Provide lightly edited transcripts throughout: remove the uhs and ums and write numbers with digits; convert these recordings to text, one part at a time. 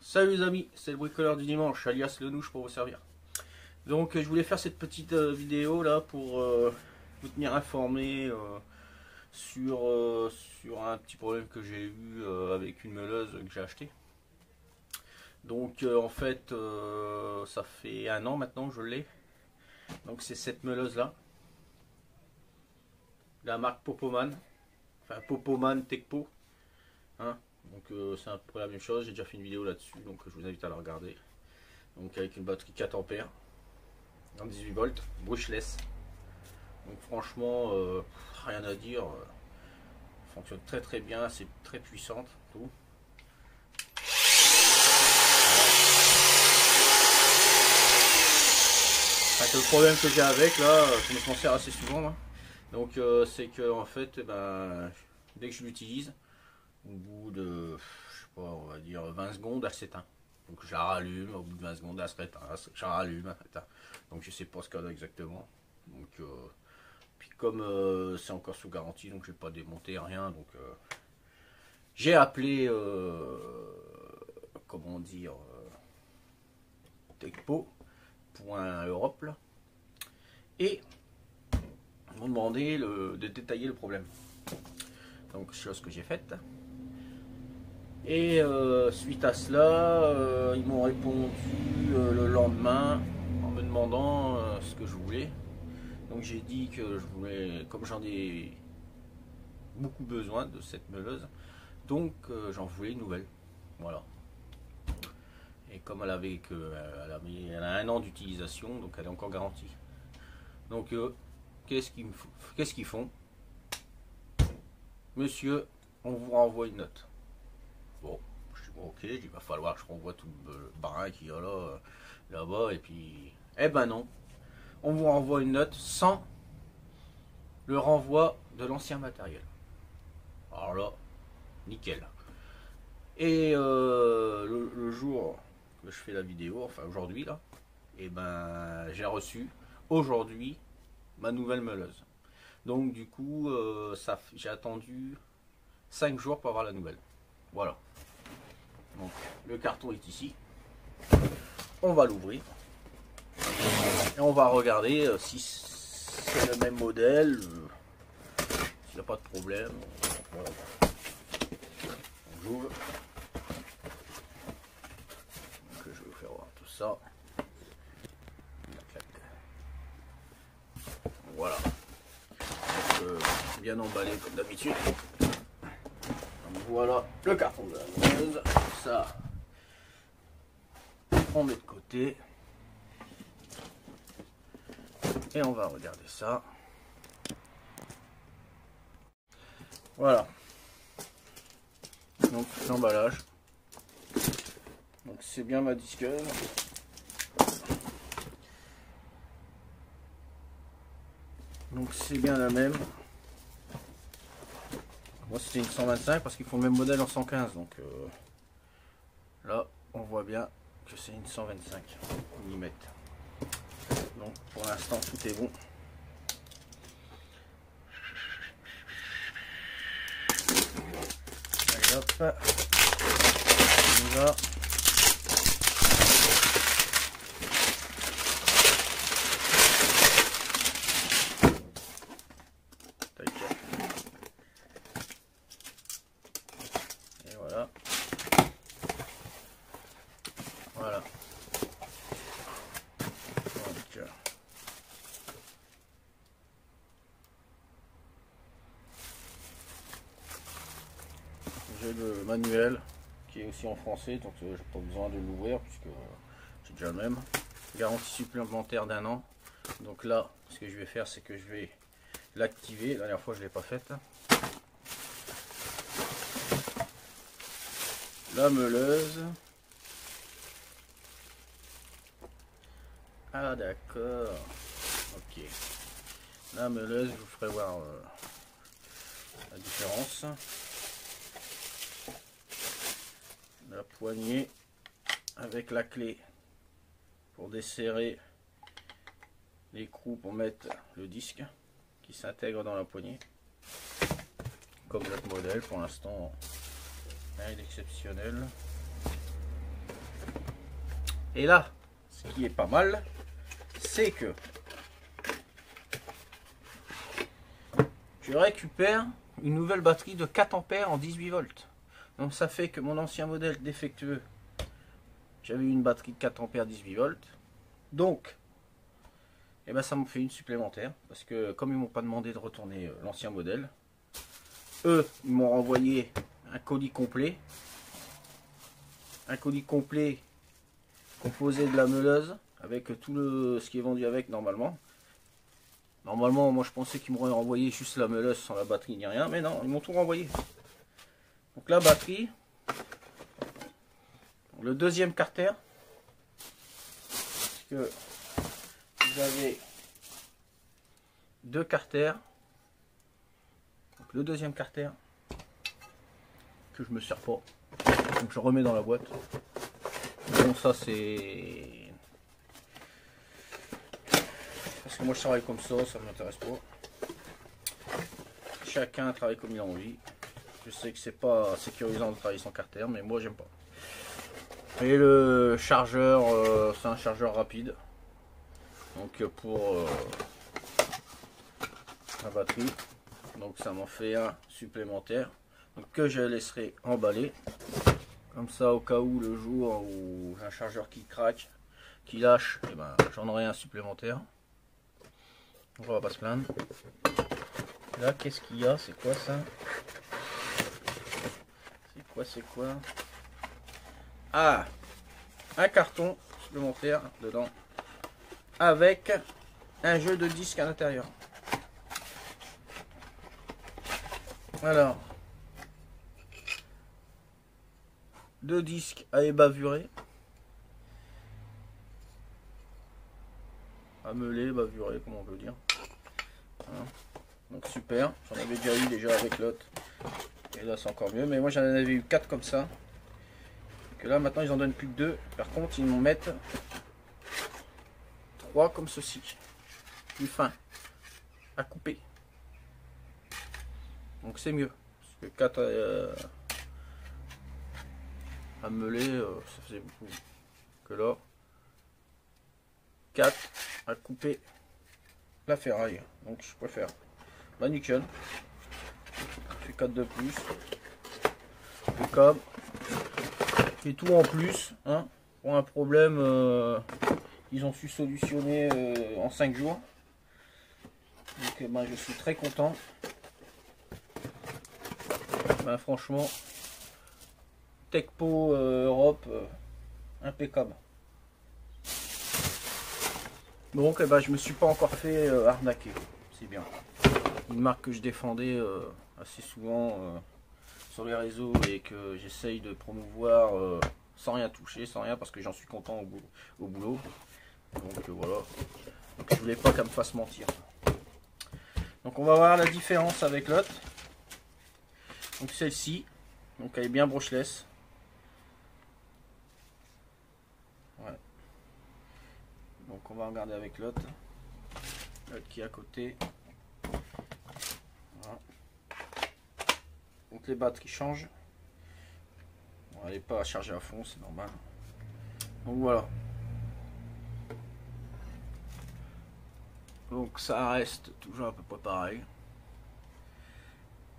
Salut les amis, c'est le bricoleur du dimanche, alias Lenouche pour vous servir. Donc je voulais faire cette petite vidéo là pour vous tenir informé sur un petit problème que j'ai eu avec une meuleuse que j'ai achetée. Donc en fait ça fait 1 an maintenant que je l'ai. Donc c'est cette meuleuse là, la marque Popoman, enfin Popoman Tecpo, hein. Donc c'est un peu la même chose, j'ai déjà fait une vidéo là-dessus, donc je vous invite à la regarder. Donc avec une batterie 4 ampères en 18 volts, brushless. Donc franchement rien à dire, fonctionne très très bien, c'est très puissante tout. Enfin, le problème que j'ai avec là, comme je m'en sers assez souvent là, donc c'est que en fait dès que je l'utilise, au bout de, je sais pas, on va dire 20 secondes, elle s'éteint. Donc je la rallume, au bout de 20 secondes, elle se réteint, je la rallume, elle s'éteint. Donc je sais pas ce qu'elle a exactement. Donc, puis comme c'est encore sous garantie, donc je vais pas démonter rien. Donc j'ai appelé, comment dire, Tecpo.Europe là, et ils m'ont demandé de détailler le problème. Donc chose que j'ai faite. Et suite à cela, ils m'ont répondu le lendemain en me demandant ce que je voulais. Donc j'ai dit que je voulais, comme j'en ai beaucoup besoin de cette meuleuse, donc j'en voulais une nouvelle. Voilà. Et comme elle avait elle a 1 an d'utilisation, donc elle est encore garantie. Donc qu'est-ce qu'ils font? Monsieur, on vous renvoie une note. Bon, je suis bon, ok, il va falloir que je renvoie tout le barin qu'il y a là-bas, et puis, eh ben non, on vous renvoie une note sans le renvoi de l'ancien matériel. Alors là, nickel. Et le jour que je fais la vidéo, enfin aujourd'hui là, et ben j'ai reçu aujourd'hui ma nouvelle meuleuse. Donc du coup, j'ai attendu 5 jours pour avoir la nouvelle. Voilà. Donc le carton est ici. On va l'ouvrir. Et on va regarder si c'est le même modèle. S'il n'y a pas de problème. Voilà. J'ouvre. Donc je vais vous faire voir tout ça. Voilà. Donc, bien emballé comme d'habitude. Voilà le carton de la meuleuse. Ça, on met de côté. Et on va regarder ça. Voilà. Donc l'emballage. Donc c'est bien ma disqueuse. Donc c'est bien la même. Moi c'était une 125 parce qu'ils font le même modèle en 115. Donc là on voit bien que c'est une 125 mm. Donc pour l'instant tout est bon. Allez hop, on y va. Et voilà. Voilà. Donc, j'ai le manuel qui est aussi en français, donc j'ai pas besoin de l'ouvrir puisque j'ai déjà le même. Garantie supplémentaire d'1 an. Donc là, ce que je vais faire, c'est que je vais l'activer. La dernière fois, je l'ai pas faite. La meuleuse. Ah d'accord. Ok. La meuleuse, je vous ferai voir la différence. La poignée avec la clé pour desserrer l'écrou pour mettre le disque qui s'intègre dans la poignée. Comme notre modèle, pour l'instant rien d'exceptionnel. Et là, ce qui est pas mal, c'est que je récupère une nouvelle batterie de 4 ampères en 18 volts. Donc ça fait que mon ancien modèle défectueux, j'avais une batterie de 4 ampères 18 volts. Donc, eh ben, ça m'en fait une supplémentaire. Parce que comme ils m'ont pas demandé de retourner l'ancien modèle, eux, ils m'ont renvoyé un colis complet. Un colis complet composé de la meuleuse avec tout ce qui est vendu avec normalement. Normalement, moi je pensais qu'ils m'auraient renvoyé juste la meuleuse sans la batterie ni rien, mais non, ils m'ont tout renvoyé. Donc la batterie, le deuxième carter, que vous avez deux carters. Donc le deuxième carter que je me sers pas, donc je remets dans la boîte. Bon, ça c'est parce que moi je travaille comme ça ne m'intéresse pas. Chacun travaille comme il a envie. Je sais que c'est pas sécurisant de travailler sans carter, mais moi j'aime pas. Et le chargeur, c'est un chargeur rapide. Donc pour la batterie. Donc ça m'en fait un supplémentaire. Donc que je laisserai emballer. Comme ça au cas où le jour où j'ai un chargeur qui craque, qui lâche, et ben, j'en aurai un supplémentaire. Donc on va pas se plaindre. Là qu'est-ce qu'il y a? C'est quoi ça? C'est quoi? Ah, un carton supplémentaire dedans avec un jeu de disques à l'intérieur. Alors, deux disques à ébavurer, à meuler, bavurer, comme on veut dire. Voilà. Donc super, j'en avais déjà eu avec l'autre. Et là c'est encore mieux, mais moi j'en avais eu 4 comme ça. Que là maintenant ils en donnent plus que 2. Par contre ils m'en mettent 3 comme ceci. Plus fin à couper. Donc c'est mieux. Parce que 4 à meuler, ça faisait beaucoup. Que là, 4 à couper la ferraille. Donc je préfère. Bah nickel. Je fais 4 de plus. Le câble. Et tout en plus. Hein, pour un problème ils ont su solutionner en 5 jours. Donc ben, je suis très content. Ben, franchement, Techpo Europe, impeccable. Donc ben, je me suis pas encore fait arnaquer. C'est bien. Une marque que je défendais assez souvent sur les réseaux et que j'essaye de promouvoir sans rien toucher, sans rien, parce que j'en suis content au boulot. Donc voilà. Donc, je voulais pas qu'elle me fasse mentir. Donc on va voir la différence avec l'autre. Donc celle-ci, donc elle est bien brushless. Ouais. Donc on va regarder avec l'autre. L'autre qui est à côté. Voilà. Donc les batteries changent. Bon, elle n'est pas chargée à fond, c'est normal. Donc voilà. Donc ça reste toujours à peu près pareil.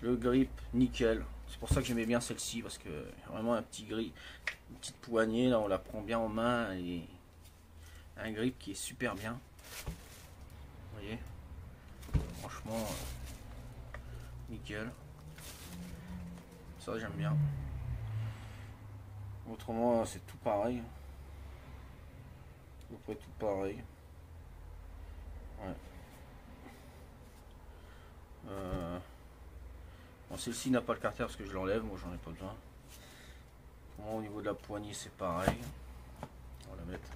Le grip nickel. C'est pour ça que j'aimais bien celle-ci, parce que vraiment un petit grip, une petite poignée, là on la prend bien en main et un grip qui est super bien. Vous voyez, franchement nickel. Ça j'aime bien. Autrement c'est tout pareil. À peu près tout pareil. Ouais. Bon, celle-ci n'a pas le carter parce que je l'enlève, moi j'en ai pas besoin. Pour moi, au niveau de la poignée c'est pareil. On va la mettre.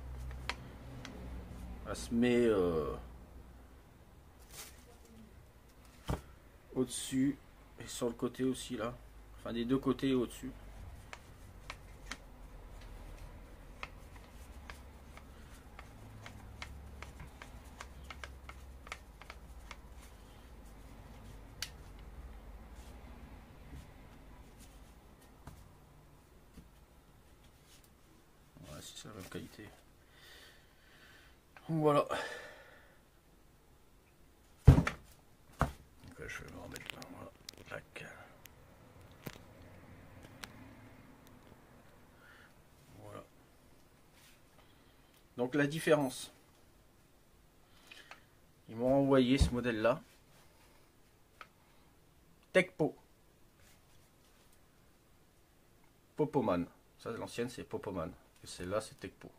Elle se met au-dessus et sur le côté aussi là. Enfin des deux côtés au-dessus. c'est la même qualité. Voilà. Donc, je vais me remettre là. Voilà. Tac. Voilà. Donc la différence. Ils m'ont envoyé ce modèle là. Tecpo. Popoman. Ça l'ancienne c'est Popoman. Et celle-là c'est Tecpo.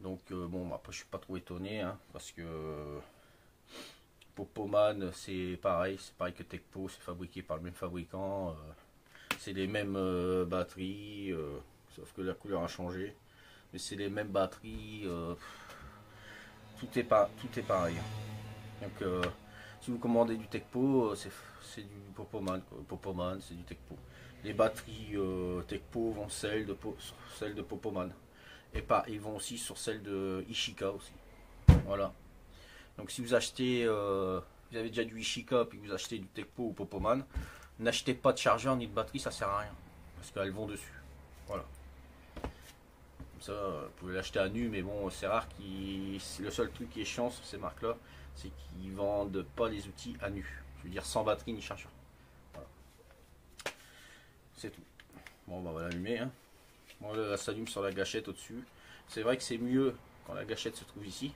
Donc bon après je suis pas trop étonné hein, parce que Popoman c'est pareil que Tecpo, c'est fabriqué par le même fabricant, c'est les mêmes batteries, sauf que la couleur a changé, mais c'est les mêmes batteries, tout est pareil. Donc si vous commandez du Tecpo, c'est du Popoman, Popoman c'est du Tecpo. Les batteries Tecpo vont sur celle de Popoman. Et pas, ils vont aussi sur celle de Ishika aussi. Voilà. Donc si vous achetez, vous avez déjà du Ishika puis vous achetez du Tecpo ou Popoman, n'achetez pas de chargeur ni de batterie, ça sert à rien. Parce qu'elles vont dessus. Voilà. Comme ça, vous pouvez l'acheter à nu, mais bon, c'est rare qu'ils. Le seul truc qui est chiant sur ces marques-là, c'est qu'ils vendent pas les outils à nu. Je veux dire sans batterie ni chargeur. Voilà. C'est tout. Bon, on va l'allumer. Hein. Bon, là, ça s'allume sur la gâchette au-dessus. C'est vrai que c'est mieux quand la gâchette se trouve ici.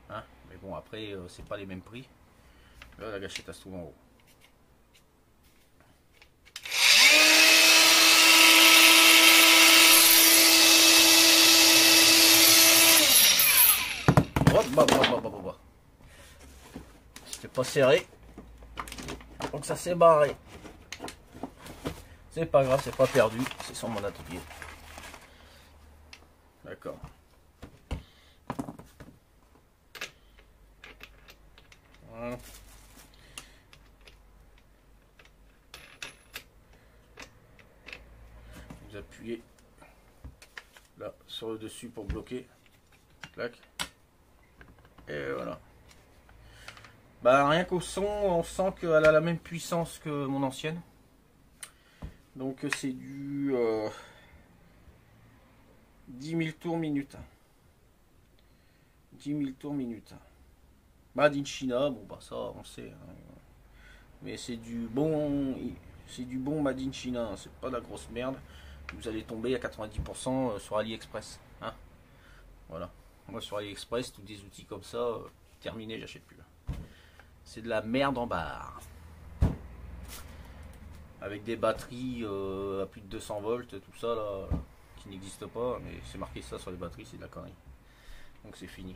Hein, mais bon, après, c'est pas les mêmes prix. Là, la gâchette, elle se trouve en haut. C'était pas serré. Donc ça s'est barré. C'est pas grave, c'est pas perdu. C'est sur mon atelier. D'accord. Voilà. Vous appuyez là sur le dessus pour bloquer. Clac. Et voilà. Bah rien qu'au son, on sent qu'elle a la même puissance que mon ancienne. Donc c'est du 10 000 tours minute. 10 000 tours minute. Made in China, bon bah ça on sait. Hein. Mais c'est du bon Made in China, c'est pas de la grosse merde. Vous allez tomber à 90% sur AliExpress. Hein. Voilà. Moi sur AliExpress, tous des outils comme ça, terminé, j'achète plus. C'est de la merde en barre. Avec des batteries à plus de 200 volts, tout ça là, qui n'existe pas, mais c'est marqué ça sur les batteries, c'est de la connerie. Donc c'est fini.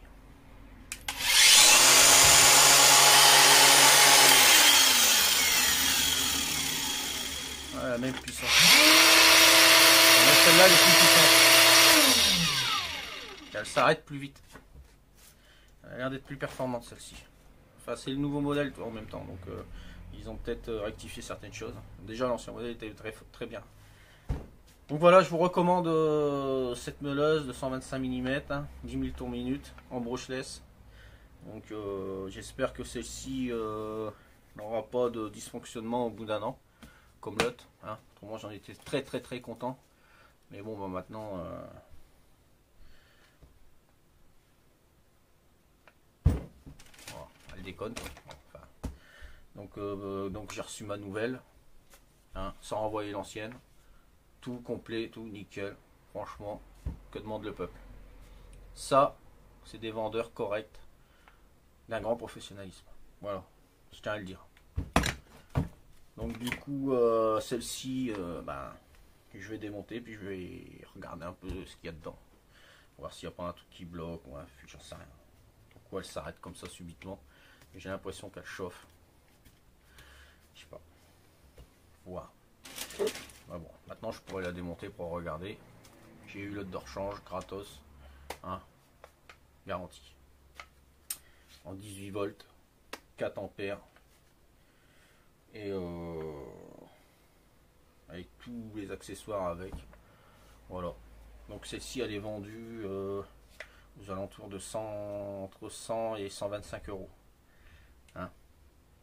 Ouais, la même puissance. Celle-là, elle est plus puissante. Elle s'arrête plus vite. Elle a l'air d'être plus performante celle-ci. Enfin, c'est le nouveau modèle en même temps, donc ils ont peut-être rectifié certaines choses. Déjà, l'ancien modèle était très bien. Donc voilà, je vous recommande cette meuleuse de 125 mm, hein, 10 000 tours minute, en brushless. Donc j'espère que celle-ci n'aura pas de dysfonctionnement au bout d'un an, comme l'autre. Hein. Autrement, j'en étais très content. Mais bon, bah, maintenant... Voilà, elle déconne. Enfin, donc j'ai reçu ma nouvelle, hein, sans renvoyer l'ancienne. Tout complet, tout nickel. Franchement, que demande le peuple? Ça, c'est des vendeurs corrects, d'un grand professionnalisme. Voilà, je tiens à le dire. Donc du coup, celle-ci, je vais démonter, puis je vais regarder un peu ce qu'il y a dedans. Voir s'il n'y a pas un truc qui bloque, ou un fût, j'en sais rien. Pourquoi elle s'arrête comme ça subitement? J'ai l'impression qu'elle chauffe. Je sais pas. Voilà. Ah bon, maintenant je pourrais la démonter pour regarder. J'ai eu l'autre de rechange gratos, hein, garantie. En 18 volts, 4 ampères. Et avec tous les accessoires avec. Voilà. Donc celle-ci elle est vendue aux alentours de 100, entre 100 et 125 euros. Hein.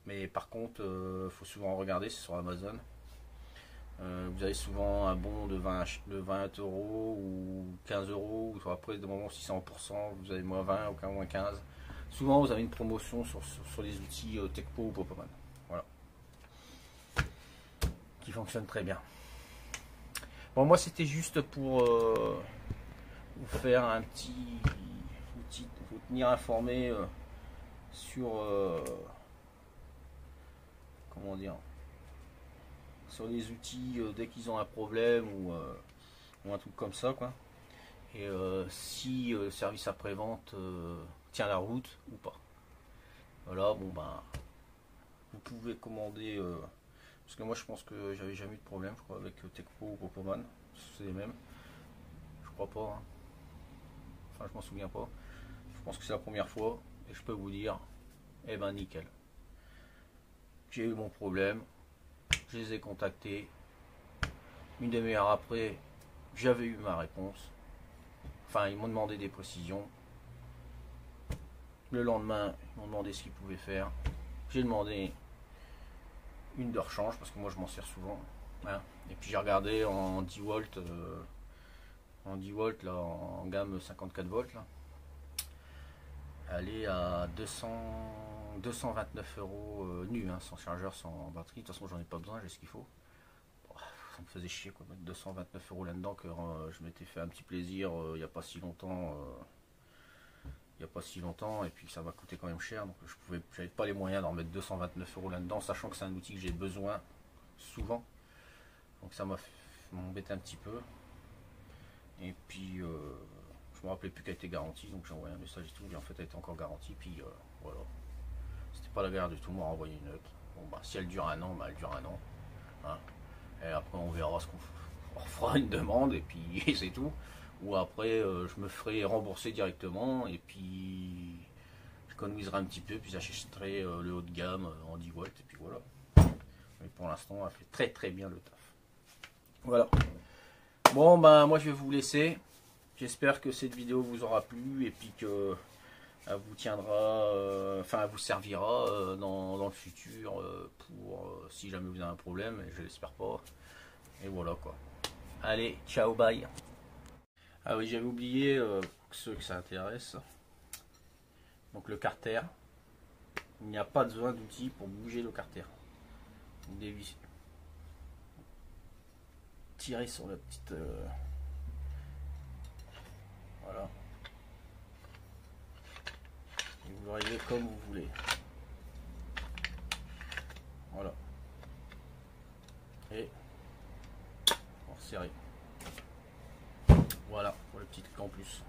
Mais par contre, faut souvent regarder, c'est sur Amazon. Vous avez souvent un bon de 20 euros ou 15 euros, ou après, de moment, si c'est en pourcent, vous avez moins 20 ou moins 15. Souvent, vous avez une promotion sur les outils Tekpo ou Popoman. Voilà. Qui fonctionne très bien. Bon, moi, c'était juste pour vous faire un petit. Vous tenir informé sur. Comment dire, sur les outils dès qu'ils ont un problème ou un truc comme ça, quoi. Et si le service après-vente tient la route ou pas. Voilà, bon ben, vous pouvez commander, parce que moi je pense que j'avais jamais eu de problème, je crois, avec Tekpo ou Popoman, c'est les mêmes. Je crois pas, hein. Enfin je m'en souviens pas. Je pense que c'est la première fois et je peux vous dire, eh ben nickel. J'ai eu mon problème, je les ai contactés. Une demi-heure après, j'avais eu ma réponse. Enfin, ils m'ont demandé des précisions. Le lendemain, ils m'ont demandé ce qu'ils pouvaient faire. J'ai demandé une de rechange parce que moi je m'en sers souvent. Hein. Et puis j'ai regardé en 10 volts, là, en gamme 54 volts. Là. Elle est à 229 euros nu, hein, sans chargeur, sans batterie. De toute façon, j'en ai pas besoin, j'ai ce qu'il faut. Ça me faisait chier quoi, mettre 229 euros là-dedans, que je m'étais fait un petit plaisir il n'y a pas si longtemps. Et puis ça m'a coûté quand même cher, donc j'avais pas les moyens d'en mettre 229 euros là-dedans, sachant que c'est un outil que j'ai besoin souvent. Donc ça m'embêtait un petit peu. Et puis je me rappelais plus qu'elle était garantie, donc j'ai envoyé un message et tout, et en fait elle était encore garantie, puis voilà. C'était pas la galère du tout, on m'a renvoyé une autre. Bon bah si elle dure un an, bah elle dure un an. Hein. Et après on verra ce qu'on fera une demande et puis c'est tout. Ou après je me ferai rembourser directement et puis j'économiserai un petit peu, puis j'achèterai le haut de gamme en 10 volts et puis voilà. Mais pour l'instant elle fait très très bien le taf. Voilà. Bon ben moi je vais vous laisser. J'espère que cette vidéo vous aura plu et puis que elle vous tiendra, enfin elle vous servira dans le futur pour si jamais vous avez un problème, et je l'espère pas. Et voilà quoi. Allez, ciao, bye. Ah oui, j'avais oublié ceux que ça intéresse. Donc le carter. Il n'y a pas besoin d'outils pour bouger le carter. Des vis. Tirez sur la petite. Voilà. Et vous le réglez comme vous voulez. Voilà. Et on resserrer. Voilà, pour le petit truc en plus.